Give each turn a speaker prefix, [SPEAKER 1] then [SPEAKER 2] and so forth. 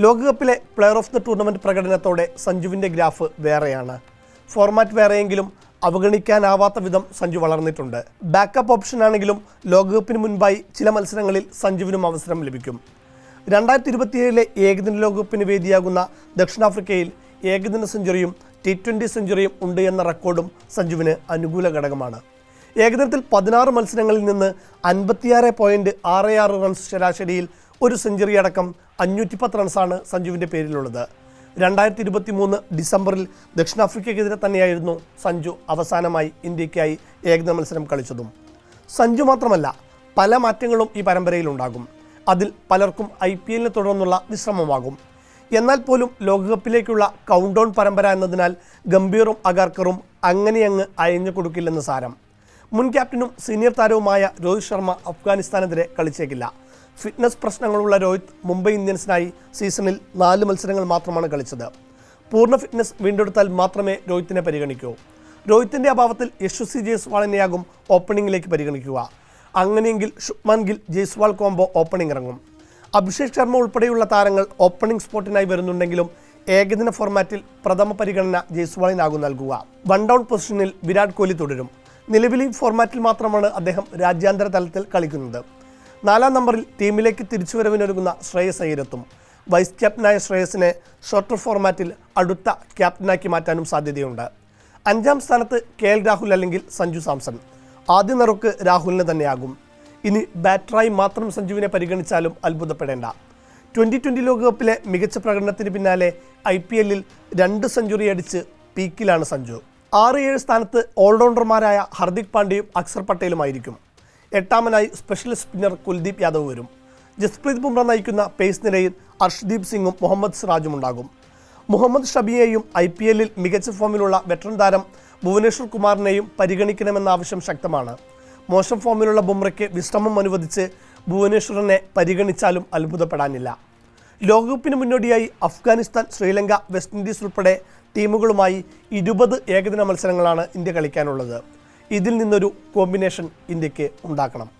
[SPEAKER 1] ലോകകപ്പിലെ player of the tournament പ്രകടനത്തോടെ സഞ്ജുവിൻ്റെ ഗ്രാഫ് വേറെയാണ്. ഫോർമാറ്റ് വേറെയെങ്കിലും അവഗണിക്കാനാവാത്ത വിധം സഞ്ജു വളർന്നിട്ടുണ്ട്. ബാക്കപ്പ് ഓപ്ഷനാണെങ്കിലും ലോകകപ്പിന് മുൻപായി ചില മത്സരങ്ങളിൽ സഞ്ജുവിനും അവസരം ലഭിക്കും. 2027 ഏകദിന ലോകകപ്പിന് വേദിയാകുന്ന ദക്ഷിണാഫ്രിക്കയിൽ ഏകദിന സെഞ്ചുറിയും T20 സെഞ്ചുറിയും ഉണ്ട് എന്ന റെക്കോർഡും സഞ്ജുവിന് അനുകൂല ഘടകമാണ്. ഏകദിനത്തിൽ 16 മത്സരങ്ങളിൽ നിന്ന് 56.66 റൺസ് ശരാശരിയിൽ ഒരു സെഞ്ചുറി അടക്കം 510 റൺസാണ് സഞ്ജുവിൻ്റെ പേരിലുള്ളത്. 2023 ഡിസംബറിൽ ദക്ഷിണാഫ്രിക്കയ്ക്കെതിരെ തന്നെയായിരുന്നു സഞ്ജു അവസാനമായി ഇന്ത്യയ്ക്കായി ഏകദിന മത്സരം കളിച്ചതും. സഞ്ജു മാത്രമല്ല, പല മാറ്റങ്ങളും ഈ പരമ്പരയിലുണ്ടാകും. അതിൽ പലർക്കും IPL തുടർന്നുള്ള വിശ്രമമാകും. എന്നാൽ പോലും ലോകകപ്പിലേക്കുള്ള കൗണ്ട് ഡൗൺ പരമ്പര എന്നതിനാൽ ഗംഭീറും അഗാർക്കറും അങ്ങനെയങ്ങ് അയഞ്ഞു കൊടുക്കില്ലെന്ന് സാരം. മുൻ ക്യാപ്റ്റനും സീനിയർ താരവുമായ രോഹിത് ശർമ്മ അഫ്ഗാനിസ്ഥാനെതിരെ കളിച്ചേക്കില്ല. ഫിറ്റ്നസ് പ്രശ്നങ്ങളുള്ള രോഹിത് മുംബൈ ഇന്ത്യൻസിനായി സീസണിൽ 4 മത്സരങ്ങൾ മാത്രമാണ് കളിച്ചത്. പൂർണ്ണ ഫിറ്റ്നസ് വീണ്ടെടുത്താൽ മാത്രമേ രോഹിത്തിനെ പരിഗണിക്കൂ. രോഹിത്തിൻ്റെ അഭാവത്തിൽ യശസ്വി ജയ്സ്വാളിനെയാകും ഓപ്പണിംഗിലേക്ക് പരിഗണിക്കുക. അങ്ങനെയെങ്കിൽ ശുഭ്മാൻ ഗിൽ ജയ്സ്വാൾ കോംബോ ഓപ്പണിംഗ് ഇറങ്ങും. അഭിഷേക് ശർമ്മ ഉൾപ്പെടെയുള്ള താരങ്ങൾ ഓപ്പണിംഗ് സ്പോട്ടിനായി വരുന്നുണ്ടെങ്കിലും ഏകദിന ഫോർമാറ്റിൽ പ്രഥമ പരിഗണന ജയ്സ്വാളിനാകും നൽകുക. വൺ ഡൗൺ പൊസിഷനിൽ വിരാട് കോഹ്ലി തുടരും. നിലവിൽ ഈ ഫോർമാറ്റിൽ മാത്രമാണ് അദ്ദേഹം രാജ്യാന്തര തലത്തിൽ കളിക്കുന്നത്. 4-ാം നമ്പറിൽ ടീമിലേക്ക് തിരിച്ചുവരവിനൊരുങ്ങുന്ന ശ്രേയസ് അയ്യരെത്തും. വൈസ് ക്യാപ്റ്റനായ ശ്രേയസിനെ ഷോർട്ടർ ഫോർമാറ്റിൽ അടുത്ത ക്യാപ്റ്റനാക്കി മാറ്റാനും സാധ്യതയുണ്ട്. 5-ാം സ്ഥാനത്ത് KL രാഹുൽ അല്ലെങ്കിൽ സഞ്ജു സാംസൺ. ആദ്യ നറുക്ക് രാഹുലിന് തന്നെയാകും. ഇനി ബാറ്ററായി മാത്രം സഞ്ജുവിനെ പരിഗണിച്ചാലും അത്ഭുതപ്പെടേണ്ട. 2020 ലോകകപ്പിലെ മികച്ച പ്രകടനത്തിന് പിന്നാലെ IPL-ൽ 2 സെഞ്ചുറി അടിച്ച് പീക്കിലാണ് സഞ്ജു. 6-7 സ്ഥാനത്ത് ഓൾറൗണ്ടർമാരായ ഹർദിക് പാണ്ഡ്യയും അക്സർ പട്ടേലുമായിരിക്കും. 8-ാമനായി സ്പെഷ്യൽ സ്പിന്നർ കുൽദീപ് യാദവ് വരും. ജസ്പ്രീത് ബുംറ നയിക്കുന്ന പേസ് നിരയിൽ അർഷ്ദീപ് സിംഗും മുഹമ്മദ് സിറാജും ഉണ്ടാകും. മുഹമ്മദ് ഷബിയെയും IPL-ൽ മികച്ച ഫോമിലുള്ള വെറ്ററൻ താരം ഭുവനേശ്വർ കുമാറിനെയും പരിഗണിക്കണമെന്ന ആവശ്യം ശക്തമാണ്. മോശം ഫോമിലുള്ള ബുംറയ്ക്ക് വിശ്രമം അനുവദിച്ച് ഭുവനേശ്വറിനെ പരിഗണിച്ചാലും അത്ഭുതപ്പെടാനില്ല. ലോകകപ്പിന് മുന്നോടിയായി അഫ്ഗാനിസ്ഥാൻ, ശ്രീലങ്ക, വെസ്റ്റ് ഇൻഡീസ് ഉൾപ്പെടെ ടീമുകളുമായി 20 ഏകദിന മത്സരങ്ങളാണ് ഇന്ത്യ കളിക്കാനുള്ളത്. ഇതിൽ നിന്നൊരു കോമ്പിനേഷൻ ഇന്ത്യക്ക് ഉണ്ടാക്കണം.